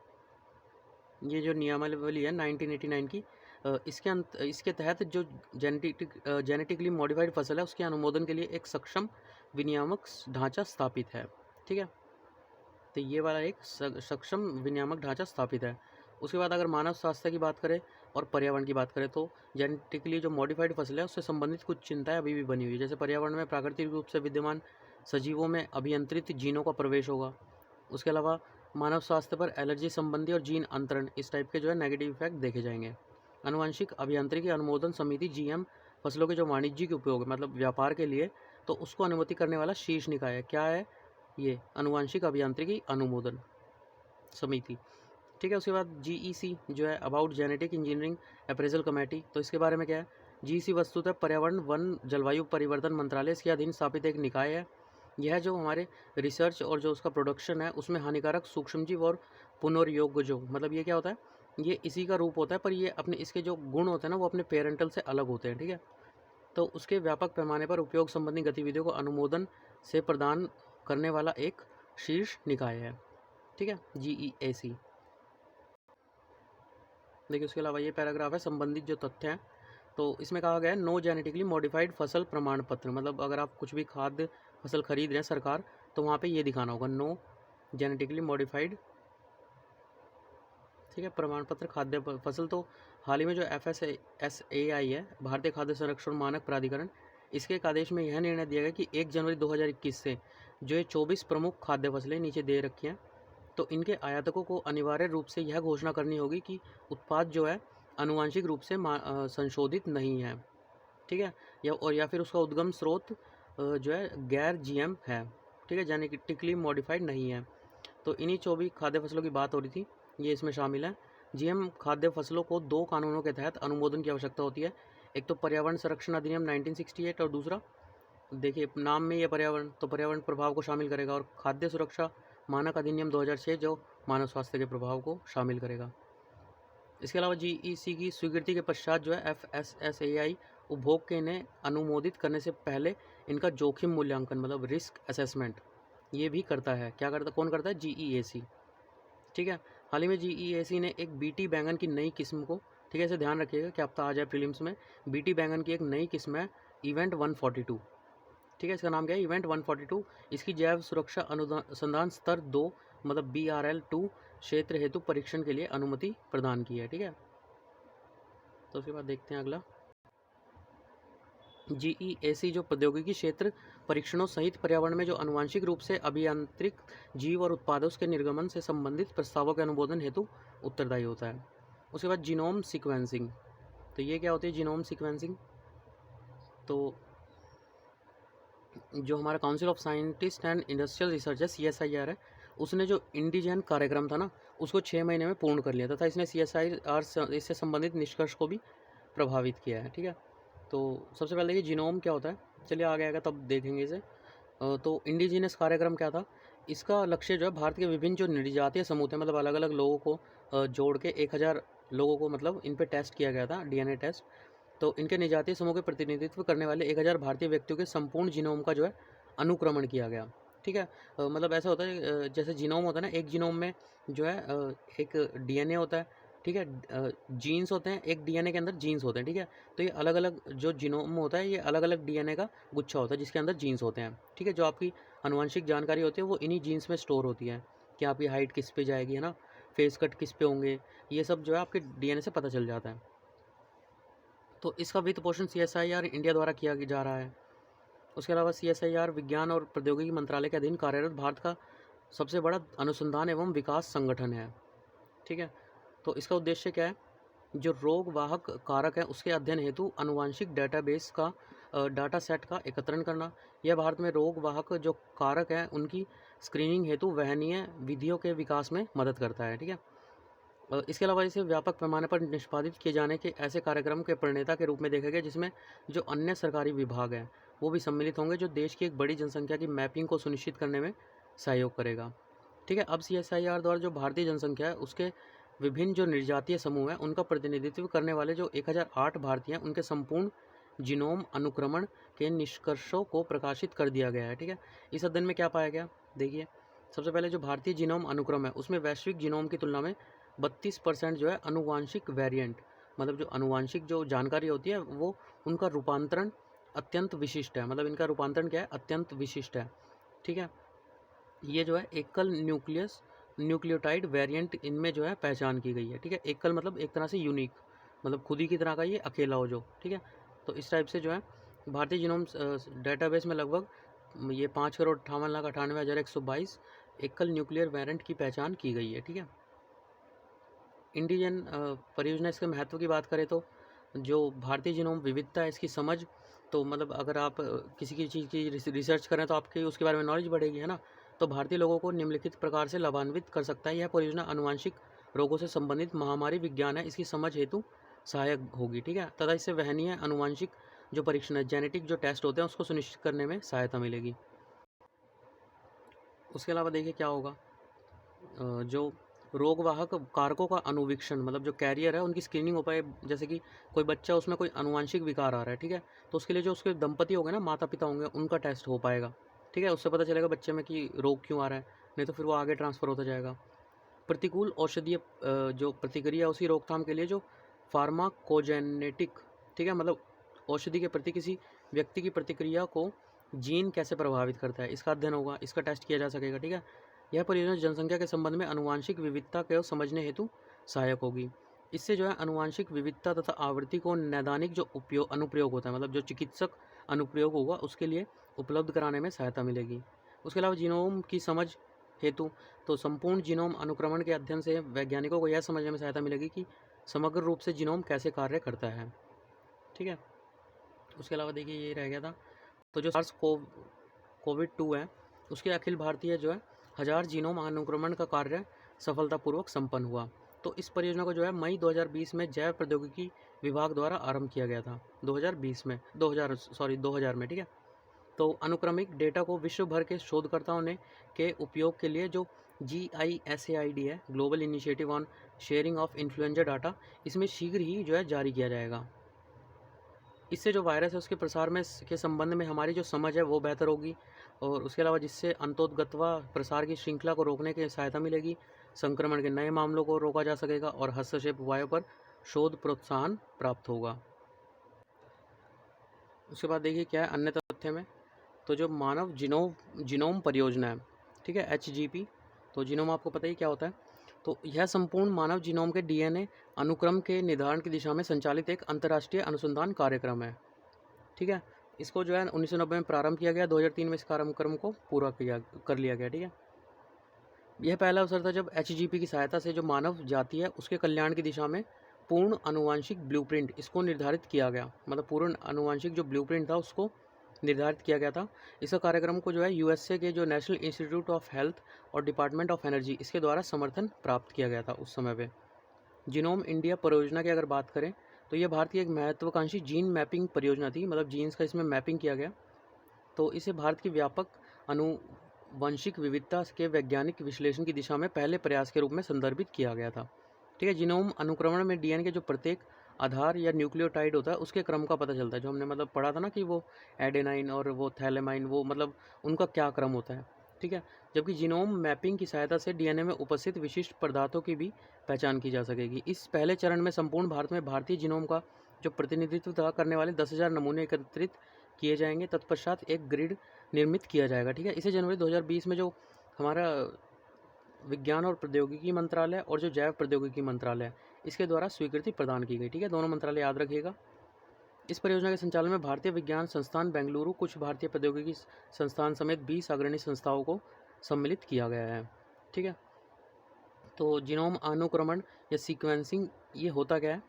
ये जो नियमावली है 1989 की, इसके तहत जो जेनेटिकली मॉडिफाइड फसल है उसके अनुमोदन के लिए एक सक्षम विनियामक ढांचा स्थापित है। ठीक है, तो ये वाला एक सक्षम विनियामक ढांचा स्थापित है। उसके बाद अगर मानव स्वास्थ्य की बात करें और पर्यावरण की बात करें तो जेनेटिकली जो मॉडिफाइड फसल है उससे संबंधित कुछ चिंताएं अभी भी बनी हुई है। जैसे पर्यावरण में प्राकृतिक रूप से विद्यमान सजीवों में अभियंत्रित जीनों का प्रवेश होगा। उसके अलावा मानव स्वास्थ्य पर एलर्जी संबंधी और जीन अंतरण इस टाइप के जो है नेगेटिव इफेक्ट देखे जाएंगे। आनुवंशिक अभियांत्रिकी अनुमोदन समिति जीएम फसलों के जो वाणिज्यिक उपयोग है मतलब व्यापार के लिए, तो उसको अनुमति करने वाला शीर्ष निकाय है। क्या है ये? आनुवंशिक अभियांत्रिकी अनुमोदन समिति। ठीक है, उसके बाद जीईसी जो है about genetic engineering appraisal committee, तो इसके बारे में क्या है? जीईसी वस्तुतः पर्यावरण वन जलवायु परिवर्तन मंत्रालय के अधीन स्थापित एक निकाय है। यह जो हमारे रिसर्च और जो उसका प्रोडक्शन है उसमें हानिकारक सूक्ष्मजीव और पुनर्योग्य जो मतलब ये क्या होता है, ये इसी का रूप होता है, पर ये अपने इसके जो गुण होते हैं ना वो अपने पेरेंटल से अलग होते हैं। ठीक है, तो उसके व्यापक पैमाने पर उपयोग संबंधी गतिविधियों को अनुमोदन से प्रदान करने वाला एक शीर्ष निकाय है। ठीक है, जीईएसी। देखिए उसके अलावा ये पैराग्राफ है संबंधित जो तथ्य हैं, तो इसमें कहा गया है नो जेनेटिकली मॉडिफाइड फसल प्रमाण पत्र, मतलब अगर आप कुछ भी खाद्य फसल खरीद रहे हैं सरकार, तो वहाँ पे ये दिखाना होगा नो जेनेटिकली मॉडिफाइड, ठीक है, प्रमाण पत्र खाद्य फसल। तो हाल ही में जो FSSAI है, भारतीय खाद्य संरक्षण मानक प्राधिकरण, इसके एक आदेश में यह निर्णय दिया गया कि 1 जनवरी 2021 से जो ये 24 प्रमुख खाद्य फसलें नीचे दे रखी हैं, तो इनके आयातकों को अनिवार्य रूप से यह घोषणा करनी होगी कि उत्पाद जो है आनुवांशिक रूप से संशोधित नहीं है। ठीक है, या फिर उसका उद्गम स्रोत जो है गैर जीएम है। ठीक है, जेनेटिकली मॉडिफाइड नहीं है। तो इन्हीं 24 खाद्य फसलों की बात हो रही थी, ये इसमें शामिल है। जीएम खाद्य फसलों को 2 कानूनों के तहत अनुमोदन की आवश्यकता होती है। एक तो पर्यावरण संरक्षण अधिनियम 1968 और दूसरा, देखिए नाम में ये पर्यावरण, तो पर्यावरण प्रभाव को शामिल करेगा, और खाद्य सुरक्षा मानक अधिनियम 2006 जो मानव स्वास्थ्य के प्रभाव को शामिल करेगा। इसके अलावा जीईसी की स्वीकृति के पश्चात जो है FSSAI उपभोग के इन्हें अनुमोदित करने से पहले इनका जोखिम मूल्यांकन मतलब रिस्क असेसमेंट ये भी करता है। क्या करता, कौन करता है? जीईएसी। ठीक है, हाल ही में जीईएसी ने एक बीटी बैंगन की नई किस्म को, ठीक है, इसे ध्यान रखिएगा कि आपका आ जाए प्रीलिम्स में, बीटी बैंगन की एक नई किस्म है इवेंट 142। ठीक है, इसका नाम क्या है? इवेंट 142। इसकी जैव सुरक्षा अनुसंधान स्तर 2 मतलब BRL2 क्षेत्र हेतु परीक्षण के लिए अनुमति प्रदान की है। ठीक है, तो उसके बाद देखते हैं अगला। जीईएसी जो प्रौद्योगिकी क्षेत्र परीक्षणों सहित पर्यावरण में जो आनुवांशिक रूप से अभियांत्रिक जीव और उत्पादों के निर्गमन से संबंधित प्रस्तावों के अनुमोदन हेतु उत्तरदायी होता है। उसके बाद जीनोम सीक्वेंसिंग, तो ये क्या होती है जीनोम सीक्वेंसिंग? तो जो हमारा council of scientist and industrial research है CSIR है, उसने जो इंडिजन कार्यक्रम था ना उसको 6 महीने में पूर्ण कर लिया था। इसने CSIR इससे संबंधित निष्कर्ष को भी प्रभावित किया है। ठीक है, तो सबसे पहले देखिए जीनोम क्या होता है, चलिए आगे आएगा तब देखेंगे इसे। तो इंडिजिनस कार्यक्रम क्या था? इसका लक्ष्य जो है भारत के विभिन्न जो निर्जातीय समूह थे, मतलब अलग अलग लोगों को जोड़ के 1000 लोगों को मतलब इन पे टेस्ट किया गया था, DNA टेस्ट। तो इनके निजातीय समूह के प्रतिनिधित्व करने वाले 1000 भारतीय व्यक्तियों के संपूर्ण जीनोम का जो है अनुक्रमण किया गया। ठीक है, मतलब ऐसा होता है जैसे जीनोम होता है ना, एक जीनोम में जो है एक DNA होता है। ठीक है, जीन्स होते हैं, एक DNA के अंदर जीन्स होते हैं। ठीक है, तो ये अलग अलग जो जीनोम होता है ये अलग अलग DNA का गुच्छा होता है जिसके अंदर जीन्स होते हैं। ठीक है, जो आपकी आनुवंशिक जानकारी होती है वो इन्हीं जीन्स में स्टोर होती है कि आपकी हाइट किस पे जाएगी, है ना, फेस कट किस पे होंगे, ये सब जो है आपके DNA से पता चल जाता है। तो इसका वित्त पोषण CSIR इंडिया द्वारा किया जा रहा है। उसके अलावा CSIR विज्ञान और प्रौद्योगिकी मंत्रालय के अधीन कार्यरत भारत का सबसे बड़ा अनुसंधान एवं विकास संगठन है। ठीक है, तो इसका उद्देश्य क्या है? जो रोग वाहक कारक है उसके अध्ययन हेतु आनुवांशिक डेटाबेस का डाटा सेट का एकत्रण करना। यह भारत में रोग वाहक जो कारक हैं उनकी स्क्रीनिंग हेतु वहनीय विधियों के विकास में मदद करता है। ठीक है, इसके अलावा इसे व्यापक पैमाने पर निष्पादित किए जाने के ऐसे कार्यक्रम के प्रणेता के रूप में देखा गया जिसमें जो अन्य सरकारी विभाग हैं वो भी सम्मिलित होंगे, जो देश की एक बड़ी जनसंख्या की मैपिंग को सुनिश्चित करने में सहयोग करेगा। ठीक है, अब CSIR द्वारा जो भारतीय जनसंख्या है उसके विभिन्न जो निर्जातीय समूह हैं उनका प्रतिनिधित्व करने वाले जो 1008 भारतीय हैं उनके संपूर्ण जीनोम अनुक्रमण के निष्कर्षों को प्रकाशित कर दिया गया है। ठीक है, इस अध्ययन में क्या पाया गया? देखिए, सबसे पहले जो भारतीय जीनोम अनुक्रम है उसमें वैश्विक जीनोम की तुलना में 32% जो है अनुवांशिक वेरिएंट मतलब जो आनुवंशिक जो जानकारी होती है वो उनका रूपांतरण अत्यंत विशिष्ट है। मतलब इनका रूपांतरण क्या है, अत्यंत विशिष्ट है। ठीक है, ये जो है एकल न्यूक्लियोटाइड वेरिएंट इनमें जो है पहचान की गई है। ठीक है, एकल मतलब एक तरह से यूनिक, मतलब खुद ही की तरह का ये अकेला हो जो। ठीक है, तो इस टाइप से जो है भारतीय जीनोम डेटाबेस में लगभग ये 5,58,98,122 एकल न्यूक्लियर वेरिएंट की पहचान की गई है। ठीक है, इंडिजन परियोजना, इसके महत्व की बात करें तो जो भारतीय जीनोम विविधता है इसकी समझ, तो मतलब अगर आप किसी की चीज़ की रिसर्च करें तो आपकी उसके बारे में नॉलेज बढ़ेगी, है ना। तो भारतीय लोगों को निम्नलिखित प्रकार से लाभान्वित कर सकता है। यह परियोजना आनुवंशिक रोगों से संबंधित महामारी विज्ञान है, इसकी समझ हेतु सहायक होगी। ठीक है, तथा इससे वहनीय आनुवंशिक जो परीक्षण है, जेनेटिक जो टेस्ट होते हैं उसको सुनिश्चित करने में सहायता मिलेगी। उसके अलावा देखिए क्या होगा, जो रोगवाहक कारकों का अनुवीक्षण, मतलब जो कैरियर है उनकी स्क्रीनिंग हो पाए। जैसे कि कोई बच्चा, उसमें कोई आनुवंशिक विकार आ रहा है, ठीक है, तो उसके लिए जो उसके दंपति होंगे ना, माता पिता होंगे, उनका टेस्ट हो पाएगा। ठीक है, उससे पता चलेगा बच्चे में कि रोग क्यों आ रहा है, नहीं तो फिर वो आगे ट्रांसफ़र होता जाएगा। प्रतिकूल औषधीय जो प्रतिक्रिया उसकी रोकथाम के लिए जो फार्माकोजेनेटिक, ठीक है, मतलब औषधि के प्रति किसी व्यक्ति की प्रतिक्रिया को जीन कैसे प्रभावित करता है, इसका अध्ययन होगा, इसका टेस्ट किया जा सकेगा। ठीक है, यह परियोजना जनसंख्या के संबंध में आनुवांशिक विविधता को समझने हेतु सहायक होगी। इससे जो है आनुवांशिक विविधता तथा आवृत्ति को नैदानिक जो अनुप्रयोग होता है, मतलब जो चिकित्सक अनुप्रयोग होगा उसके लिए उपलब्ध कराने में सहायता मिलेगी। उसके अलावा जीनोम की समझ हेतु, तो संपूर्ण जीनोम अनुक्रमण के अध्ययन से वैज्ञानिकों को यह समझने में सहायता मिलेगी कि समग्र रूप से जीनोम कैसे कार्य करता है। ठीक है, उसके अलावा देखिए ये रह गया था, तो जो सार्स कोविड-2 है उसके अखिल भारतीय जो है 1000 जीनोम अनुक्रमण का कार्य सफलतापूर्वक संपन्न हुआ। तो इस परियोजना को जो है मई 2020 में जैव प्रौद्योगिकी विभाग द्वारा आरंभ किया गया था। 2000 में। ठीक है, तो अनुक्रमिक डेटा को विश्व भर के शोधकर्ताओं ने के उपयोग के लिए जो GISAID है, global initiative on sharing of influenza data, इसमें शीघ्र ही जो है जारी किया जाएगा। इससे जो वायरस है उसके प्रसार में के संबंध में हमारी जो समझ है वो बेहतर होगी, और उसके अलावा जिससे अंतोदगतवा प्रसार की श्रृंखला को रोकने की सहायता मिलेगी, संक्रमण के नए मामलों को रोका जा सकेगा और हस्तक्षेप उपायों पर शोध प्रोत्साहन प्राप्त होगा। उसके बाद देखिए क्या है अन्य तथ्य में, तो जो मानव जीनोम परियोजना है, ठीक है, HGP, तो जीनोम आपको पता ही क्या होता है। तो यह संपूर्ण मानव जीनोम के DNA अनुक्रम के निर्धारण की दिशा में संचालित एक अंतर्राष्ट्रीय अनुसंधान कार्यक्रम है। ठीक है, इसको जो है 1990 में प्रारंभ किया गया, 2003 में इस कार्यक्रम को पूरा कर लिया गया। ठीक है, यह पहला अवसर था जब HGP की सहायता से जो मानव जाति है उसके कल्याण की दिशा में पूर्ण आनुवांशिक ब्लूप्रिंट इसको निर्धारित किया गया, मतलब पूर्ण आनुवांशिक जो ब्लूप्रिंट था उसको निर्धारित किया गया था। इस कार्यक्रम को जो है USA के जो नेशनल इंस्टीट्यूट ऑफ हेल्थ और डिपार्टमेंट ऑफ एनर्जी इसके द्वारा समर्थन प्राप्त किया गया था उस समय पे। जीनोम इंडिया परियोजना की अगर बात करें तो यह भारत की एक महत्वाकांक्षी जीन मैपिंग परियोजना थी, मतलब जीन्स का इसमें मैपिंग किया गया। तो इसे भारत की व्यापक आनुवंशिक विविधता के वैज्ञानिक विश्लेषण की दिशा में पहले प्रयास के रूप में संदर्भित किया गया था। ठीक है, जीनोम अनुक्रमण में DNA के जो प्रत्येक आधार या न्यूक्लियोटाइड होता है उसके क्रम का पता चलता है, जो हमने मतलब पढ़ा था ना कि वो एडेनाइन और वो थैलेमाइन, वो मतलब उनका क्या क्रम होता है। ठीक है, जबकि जीनोम मैपिंग की सहायता से DNA में उपस्थित विशिष्ट पदार्थों की भी पहचान की जा सकेगी। इस पहले चरण में संपूर्ण भारत में भारतीय जीनोम का जो प्रतिनिधित्व करने वाले 10,000 नमूने एकत्रित किए जाएंगे, तत्पश्चात एक ग्रिड निर्मित किया जाएगा। ठीक है, इसे जनवरी 2020 में जो हमारा विज्ञान और प्रौद्योगिकी मंत्रालय और जो जैव प्रौद्योगिकी मंत्रालय इसके द्वारा स्वीकृति प्रदान की गई। ठीक है, दोनों मंत्रालय याद रखिएगा। इस परियोजना के संचालन में भारतीय विज्ञान संस्थान बेंगलुरु, कुछ भारतीय प्रौद्योगिकी संस्थान समेत 20 अग्रणी संस्थाओं को सम्मिलित किया गया है। ठीक है, तो जीनोम अनुक्रमण या सीक्वेंसिंग ये होता क्या है,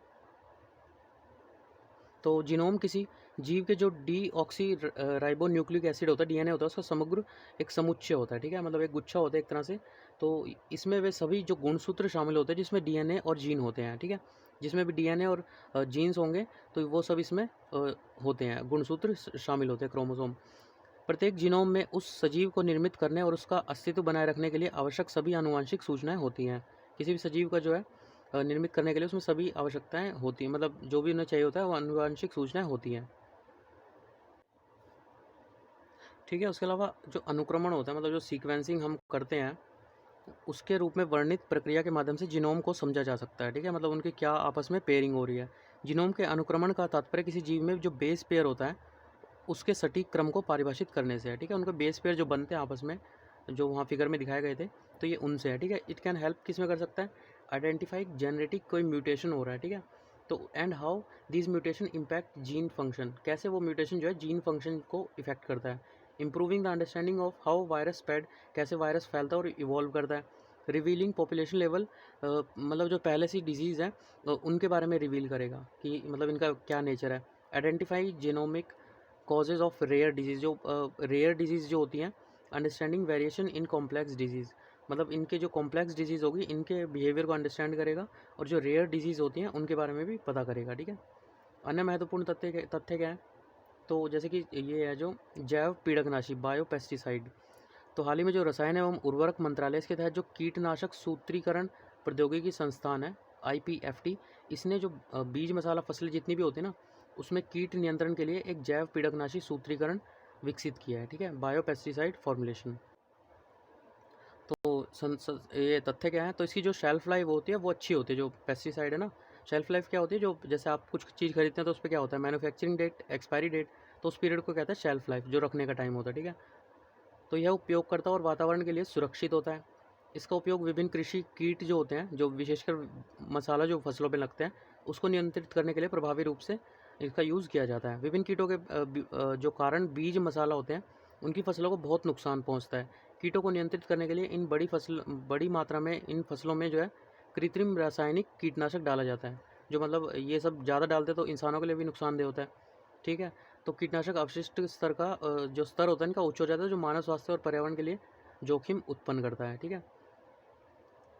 तो जीनोम किसी जीव के जो डीऑक्सी राइबो न्यूक्लिक एसिड होता है, DNA होता है, उसका समग्र एक समुच्चय होता है। ठीक है, मतलब एक गुच्छा होता है एक तरह से। तो इसमें वे सभी जो गुणसूत्र शामिल होते हैं जिसमें DNA और जीन होते हैं। ठीक है, जिसमें भी DNA और जीन्स होंगे तो वो सब इसमें होते हैं, गुणसूत्र शामिल होते हैं, क्रोमोसोम। प्रत्येक जीनोम में उस सजीव को निर्मित करने और उसका अस्तित्व बनाए रखने के लिए आवश्यक सभी आनुवांशिक सूचनाएं होती हैं। किसी भी सजीव का जो है निर्मित करने के लिए उसमें सभी आवश्यकताएं होती हैं, मतलब जो भी उन्हें चाहिए होता है वो आनुवांशिक सूचनाएं होती हैं। ठीक है, उसके अलावा जो अनुक्रमण होता है, मतलब जो सीक्वेंसिंग हम करते हैं, उसके रूप में वर्णित प्रक्रिया के माध्यम से जीनोम को समझा जा सकता है, ठीक है। मतलब उनकी क्या आपस में पेयरिंग हो रही है। जीनोम के अनुक्रमण का तात्पर्य किसी जीव में जो बेस पेयर होता है उसके सटीक क्रम को परिभाषित करने से है, ठीक है। उनके बेस पेयर जो बनते हैं आपस में, जो वहाँ फिगर में दिखाए गए थे, तो ये उनसे है, ठीक है। इट कैन हेल्प किस में कर सकता है, आइडेंटिफाई जेनेटिक कोई म्यूटेशन हो रहा है, ठीक है। तो and how this mutation impact gene function, कैसे वो म्यूटेशन जो है जीन फंक्शन को इफेक्ट करता है। Improving the understanding of how virus spread, कैसे वायरस फैलता है और इवॉल्व करता है। रिवीलिंग पॉपुलेशन लेवल, मतलब जो पहले से डिजीज़ है उनके बारे में रिवील करेगा कि मतलब इनका क्या नेचर है। Identify genomic causes of rare diseases, जो रेयर डिजीज़ जो होती हैं। Understanding variation in complex diseases, मतलब इनके जो कॉम्प्लेक्स डिजीज़ होगी इनके बिहेवियर को अंडरस्टैंड करेगा और जो रेयर डिजीज़ होती हैं उनके बारे में भी पता करेगा, ठीक है। अन्य महत्वपूर्ण तथ्य क्या है, तो जैसे कि ये है जो जैव पीड़कनाशी बायोपेस्टिसाइड। तो हाल ही में जो रसायन एवं उर्वरक मंत्रालय इसके तहत जो कीटनाशक सूत्रीकरण प्रौद्योगिकी संस्थान है IPFT, इसने जो बीज मसाला फसलें जितनी भी होती है ना उसमें कीट नियंत्रण के लिए एक जैव पीड़कनाशी सूत्रीकरण विकसित किया है, ठीक है, बायोपेस्टिसाइड फॉर्मुलेशन। तो ये तथ्य क्या है, तो इसकी जो शेल्फ लाइफ होती है वो अच्छी होती है, जो पेस्टिसाइड है ना। शेल्फ लाइफ क्या होती है, जो जैसे आप कुछ चीज़ खरीदते हैं तो उस पर क्या होता है, मैन्युफैक्चरिंग डेट, एक्सपायरी डेट, तो उस पीरियड को कहता है शेल्फ लाइफ, जो रखने का टाइम होता है, ठीक है। तो यह उपयोगकर्ता और वातावरण के लिए सुरक्षित होता है। इसका उपयोग विभिन्न कृषि कीट जो होते हैं, जो विशेषकर मसाला जो फसलों पे लगते हैं उसको नियंत्रित करने के लिए प्रभावी रूप से इसका यूज़ किया जाता है। विभिन्न कीटों के जो कारण बीज मसाला होते हैं उनकी फसलों को बहुत नुकसान पहुंचता है। कीटों को नियंत्रित करने के लिए इन बड़ी मात्रा में इन फसलों में जो है कृत्रिम रासायनिक कीटनाशक डाला जाता है, जो मतलब ये सब ज़्यादा डालते तो इंसानों के लिए भी नुकसानदेह होता है, ठीक है। तो कीटनाशक अपशिष्ट स्तर का जो स्तर होता है इनका उच्च हो जाता है, जो मानव स्वास्थ्य और पर्यावरण के लिए जोखिम उत्पन्न करता है, ठीक है।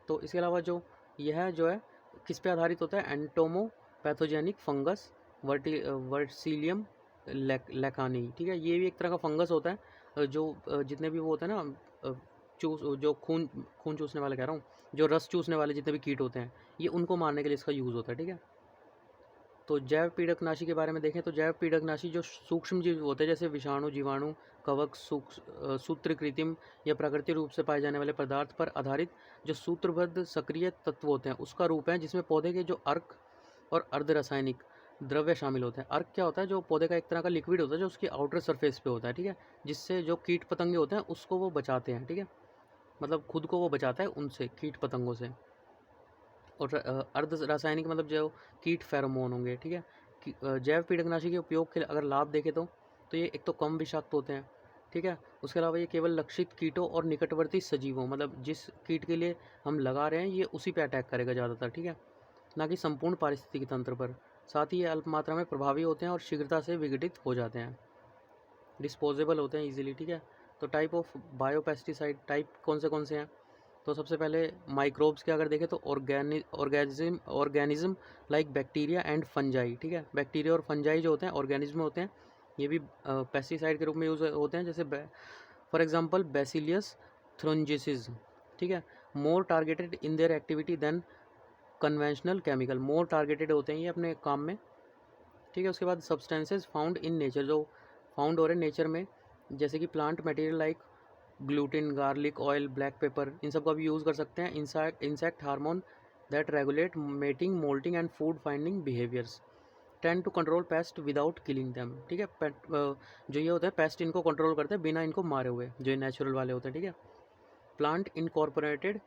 तो इसके अलावा जो यह जो है किस पे आधारित होता है, एंटोमो पैथोजेनिक फंगस वर्सीलियम लेकानी, ठीक है। ये भी एक तरह का फंगस होता है जो जितने भी वो होते हैं ना चूस जो खून खून चूसने वाले कह रहा हूँ, जो रस चूसने वाले जितने भी कीट होते हैं ये उनको मारने के लिए इसका यूज़ होता है, ठीक है। तो जैव पीड़कनाशी के बारे में देखें तो जैव पीड़कनाशी जो सूक्ष्म जीव होते हैं जैसे विषाणु, जीवाणु, कवक, सूत्र कृत्रिम या प्राकृतिक रूप से पाए जाने वाले पदार्थ पर आधारित जो सूत्रबद्ध सक्रिय तत्व होते हैं उसका रूप है, जिसमें पौधे के जो अर्क और अर्ध रासायनिक द्रव्य शामिल होते हैं। अर्क क्या होता है, जो पौधे का एक तरह का लिक्विड होता है जो उसकी आउटर सरफेस पे होता है, ठीक है, जिससे जो कीट पतंगे होते हैं उसको वो बचाते हैं, ठीक है, मतलब खुद को वो बचाता है उनसे, कीट पतंगों से। और अर्ध रासायनिक मतलब जो कीट फेरोमोन होंगे, ठीक है। जैव पीड़कनाशी के उपयोग के अगर लाभ देखें तो ये एक तो कम विषाक्त होते हैं, ठीक है। उसके अलावा ये केवल लक्षित कीटों और निकटवर्ती सजीवों, मतलब जिस कीट के लिए हम लगा रहे हैं ये उसी पे अटैक करेगा ज़्यादातर, ठीक है, ना कि संपूर्ण पारिस्थितिकी तंत्र पर। साथ ही ये अल्प मात्रा में प्रभावी होते हैं और शीघ्रता से विघटित हो जाते हैं, डिस्पोजेबल होते हैं ईजिली, ठीक है। तो टाइप ऑफ बायोपेस्टिसाइड टाइप कौन से हैं, तो सबसे पहले माइक्रोब्स के अगर देखें तो organism like bacteria and fungi, ठीक है। बैक्टीरिया और फंजाई जो होते हैं ऑर्गेनिज्म होते हैं, ये भी पेस्टिसाइड के रूप में यूज़ होते हैं, जैसे फॉर एग्जांपल बैसिलियस थ्रोंजिसिस, ठीक है। More targeted in their activity than conventional chemical, more targeted होते हैं ये अपने काम में, ठीक है। उसके बाद सब्सटेंसेस फाउंड इन नेचर, जो फाउंड हो रहे हैं नेचर में, जैसे कि plant material like gluten, garlic oil, black pepper, इन सब का भी यूज़ कर सकते हैं। Insect hormone that regulate mating, moulting and food finding behaviours, tend to control pest without killing them, ठीक है। जो ये होता है पेस्ट इनको कंट्रोल करते हैं बिना इनको मारे हुए, जो नेचुरल वाले होते हैं, ठीक है। प्लांट इनकॉर्पोरेटेड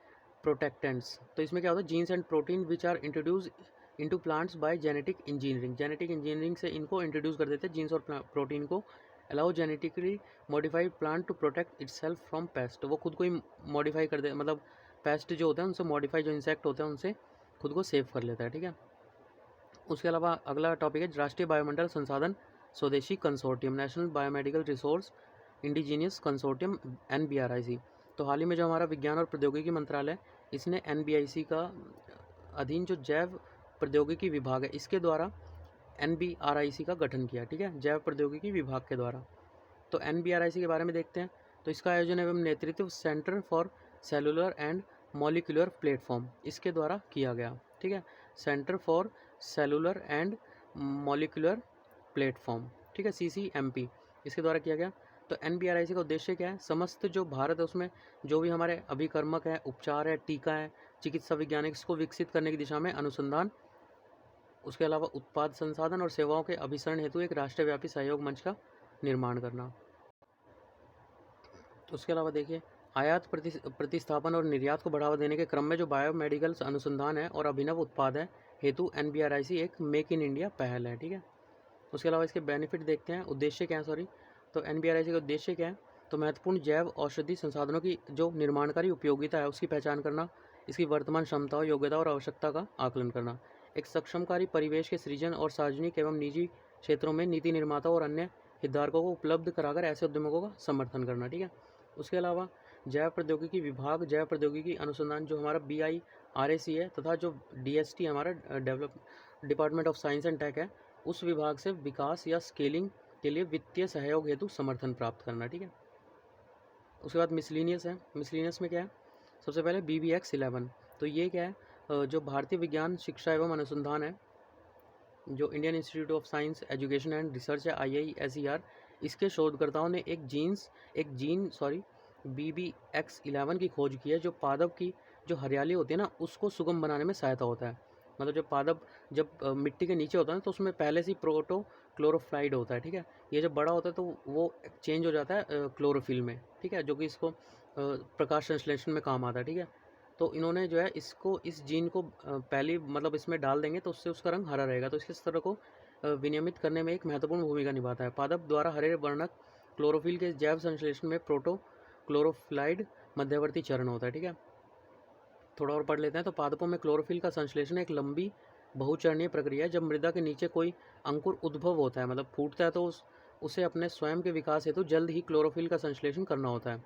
प्रोटेक्टेंट्स, तो इसमें क्या होता है, genes and protein which are introduce into plants by genetic engineering, genetic engineering से इनको इंट्रोड्यूस कर देते हैं जीन्स और प्रोटीन को। Allow genetically modified plant to protect itself from pest, वो खुद को ही मॉडिफाई कर दे, मतलब पेस्ट जो होते हैं उनसे मॉडिफाई, जो इंसेक्ट होते हैं उनसे खुद को सेव कर लेता है, ठीक है। उसके अलावा अगला टॉपिक है राष्ट्रीय बायोमंडल संसाधन स्वदेशी consortium, national biomedical resource indigenous consortium NBRIC। तो हाल ही में जो हमारा विज्ञान और प्रौद्योगिकी मंत्रालय, इसने NBIC का अधीन जो जैव प्रौद्योगिकी विभाग है इसके द्वारा NBRIC का गठन किया, ठीक है, जैव प्रौद्योगिकी विभाग के द्वारा। तो NBRIC के बारे में देखते हैं। तो इसका आयोजन एवं नेतृत्व centre for cellular and molecular platform इसके द्वारा किया गया, ठीक है, centre for cellular and molecular platform, ठीक है, CCMP, इसके द्वारा किया गया। तो NBRIC का उद्देश्य क्या है? समस्त जो भारत है उसमें जो भी हमारे अभिकर्मक है, उपचार है, टीका है, चिकित्सा वैज्ञानिक, इसको विकसित करने की दिशा में अनुसंधान, उसके अलावा उत्पाद संसाधन और सेवाओं के अभिसरण हेतु एक राष्ट्रव्यापी सहयोग मंच का निर्माण करना। उसके अलावा देखिए, आयात प्रतिस्थापन और निर्यात को बढ़ावा देने के क्रम में जो बायोमेडिकल अनुसंधान है और अभिनव उत्पाद है हेतु NBRIC एक मेक इन इंडिया पहल है, ठीक है। उसके अलावा इसके बेनिफिट देखते हैं, उद्देश्य क्या है, सॉरी। तो NBRIC का उद्देश्य क्या है? तो महत्वपूर्ण जैव औषधि संसाधनों की जो निर्माणकारी उपयोगिता है उसकी पहचान करना, इसकी वर्तमान क्षमताओं, योग्यता और आवश्यकता का आकलन करना, एक सक्षमकारी परिवेश के सृजन और सार्वजनिक एवं निजी क्षेत्रों में नीति निर्माता और अन्य हितधारकों को उपलब्ध कराकर ऐसे उद्यमों का समर्थन करना, ठीक है। उसके अलावा जैव प्रौद्योगिकी विभाग, जैव प्रौद्योगिकी अनुसंधान जो हमारा BIRAC है, तथा जो DST हमारा department of science and tech है, उस विभाग से विकास या स्केलिंग के लिए वित्तीय सहयोग हेतु समर्थन प्राप्त करना, ठीक है। उसके बाद मिसलिनियस है। मिसलिनियस में क्या है? सबसे पहले BBX11। तो ये क्या है? जो भारतीय विज्ञान शिक्षा एवं अनुसंधान है, जो Indian institute of science education and research है, IISER, इसके शोधकर्ताओं ने एक जीन BBX11 की खोज की है, जो पादप की जो हरियाली होती है ना, उसको सुगम बनाने में सहायता होता है। मतलब जब पादप मिट्टी के नीचे होता है तो उसमें पहले से ही क्लोरोफ्लाइड होता है, ठीक है। ये जब बड़ा होता है तो वो चेंज हो जाता है क्लोरोफिल में, ठीक है, जो कि इसको प्रकाश संश्लेषण में काम आता है, ठीक है। तो इन्होंने जो है इसको, इस जीन को पहले मतलब इसमें डाल देंगे तो उससे उसका रंग हरा रहेगा, तो इस तरह को विनियमित करने में एक महत्वपूर्ण भूमिका निभाता है। पादप द्वारा हरे वर्णक क्लोरोफिल के जैव संश्लेषण में क्लोरोफ्लाइड मध्यवर्ती चरण होता है, ठीक है। थोड़ा और पढ़ लेते हैं। तो पादपों में क्लोरोफिल का संश्लेषण एक लंबी बहुचरणीय प्रक्रिया है। जब मृदा के नीचे कोई अंकुर उद्भव होता है, मतलब फूटता है, तो उसे अपने स्वयं के विकास हेतु जल्द ही क्लोरोफिल का संश्लेषण करना होता है,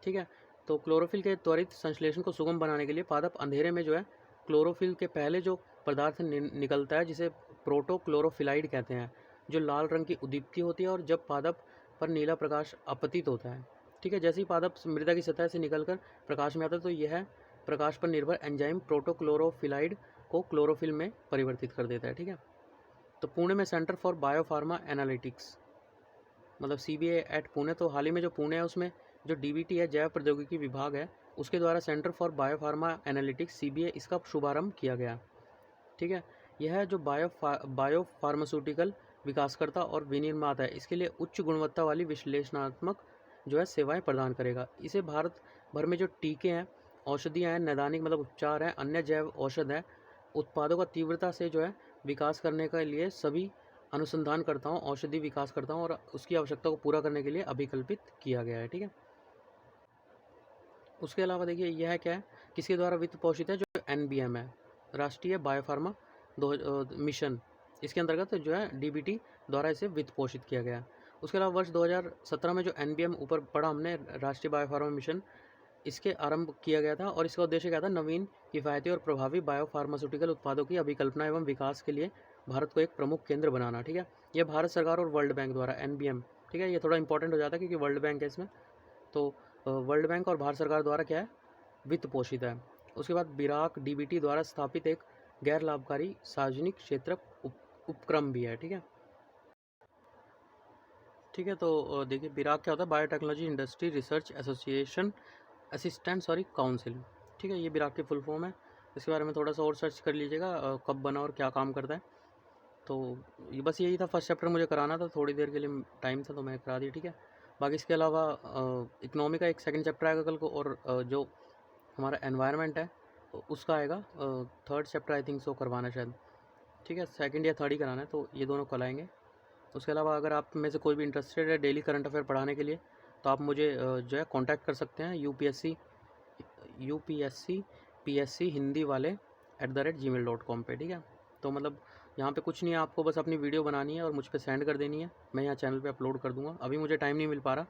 ठीक है। तो क्लोरोफिल के त्वरित संश्लेषण को सुगम बनाने के लिए पादप अंधेरे में जो है क्लोरोफिल के पहले जो पदार्थ निकलता है, जिसे प्रोटोक्लोरोफिलाइड कहते हैं, जो लाल रंग की उद्दीप्ति होती है और जब पादप पर नीला प्रकाश अपतित होता है, ठीक है। जैसे ही पादप मृदा की सतह से निकलकर प्रकाश में आता है तो यह प्रकाश पर निर्भर एंजाइम प्रोटोक्लोरोफिलाइड को क्लोरोफिल में परिवर्तित कर देता है, ठीक है। तो पुणे में सेंटर फॉर बायोफार्मा एनालिटिक्स, मतलब CBA एट पुणे, तो हाल ही में जो पुणे है उसमें जो DBT है, जैव प्रौद्योगिकी विभाग है, उसके द्वारा centre for biopharma analytics CBA इसका शुभारंभ किया गया, ठीक है। यह जो बायोफार्मास्यूटिकल विकासकर्ता और विनिर्माता है, इसके लिए उच्च गुणवत्ता वाली विश्लेषणात्मक जो है सेवाएं प्रदान करेगा। इसे भारत भर में जो टीके हैं, औषधियाँ हैं, नैदानिक मतलब उपचार हैं, अन्य जैव औषध है, उत्पादों का तीव्रता से जो है विकास करने के लिए सभी अनुसंधानकर्ताओं, औषधि विकासकर्ताओं और उसकी आवश्यकता को पूरा करने के लिए अभिकल्पित किया गया है, ठीक है। उसके अलावा देखिए यह क्या है, किसके द्वारा वित्त पोषित है? जो NBM है, राष्ट्रीय बायोफार्मा मिशन, इसके अंतर्गत जो है DBT द्वारा इसे वित्त पोषित किया गया। उसके अलावा वर्ष 2017 में जो NBM ऊपर पढ़ा हमने, राष्ट्रीय बायोफार्मा मिशन, इसके आरंभ किया गया था और इसका उद्देश्य क्या था? नवीन, किफ़ायती और प्रभावी बायोफार्मास्यूटिकल उत्पादों की अभिकल्पना एवं विकास के लिए भारत को एक प्रमुख केंद्र बनाना, ठीक है। यह भारत सरकार और वर्ल्ड बैंक द्वारा NBM, ठीक है, ये थोड़ा इंपॉर्टेंट हो जाता है क्योंकि वर्ल्ड बैंक है इसमें, तो वर्ल्ड बैंक और भारत सरकार द्वारा क्या है? वित्त पोषित है। उसके बाद बिराक DBT द्वारा स्थापित एक गैर लाभकारी सार्वजनिक क्षेत्र उपक्रम भी है, ठीक है। ठीक है, तो देखिए बिराक क्या होता है? Biotechnology industry research association council, ठीक है, ये बिराक की फुल फॉर्म है। इसके बारे में थोड़ा सा और सर्च कर लीजिएगा, कब बना और क्या काम करता है। तो ये बस यही था, फर्स्ट चैप्टर मुझे कराना था, थोड़ी देर के लिए टाइम था तो मैं करा दी, ठीक है। बाकी इसके अलावा इकोनॉमी का एक सेकंड चैप्टर आएगा कल को, और जो हमारा एनवायरनमेंट है उसका आएगा third chapter, I think so करवाना शायद, ठीक है, सेकंड या थर्ड ही कराना है, तो ये दोनों कल आएंगे। उसके अलावा अगर आप में से कोई भी इंटरेस्टेड है डेली करंट अफेयर पढ़ाने के लिए, तो आप मुझे जो है कांटेक्ट कर सकते हैं UPSC PSC हिंदी वाले @gmail.com पे, ठीक है। तो मतलब यहाँ पे कुछ नहीं है, आपको बस अपनी वीडियो बनानी है और मुझ पे सेंड कर देनी है, मैं यहाँ चैनल पे अपलोड कर दूँगा। अभी मुझे टाइम नहीं मिल पा रहा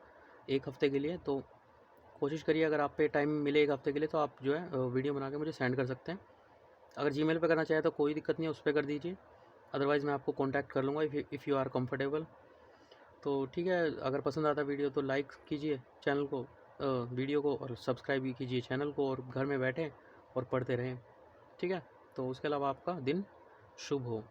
एक हफ़्ते के लिए, तो कोशिश करिए अगर आप पे टाइम मिले एक हफ़्ते के लिए तो आप जो है वीडियो बना के मुझे सेंड कर सकते हैं। अगर जीमेल पे करना चाहे तो कोई दिक्कत नहीं है, उस पर कर दीजिए, अदरवाइज़ मैं आपको कॉन्टैक्ट कर लूँगा इफ़ यू आर कम्फर्टेबल। तो ठीक है, अगर पसंद आता वीडियो तो लाइक कीजिए चैनल को, वीडियो को, और सब्सक्राइब भी कीजिए चैनल को, और घर में बैठें और पढ़ते रहें, ठीक है। तो उसके अलावा आपका दिन शुभ हो।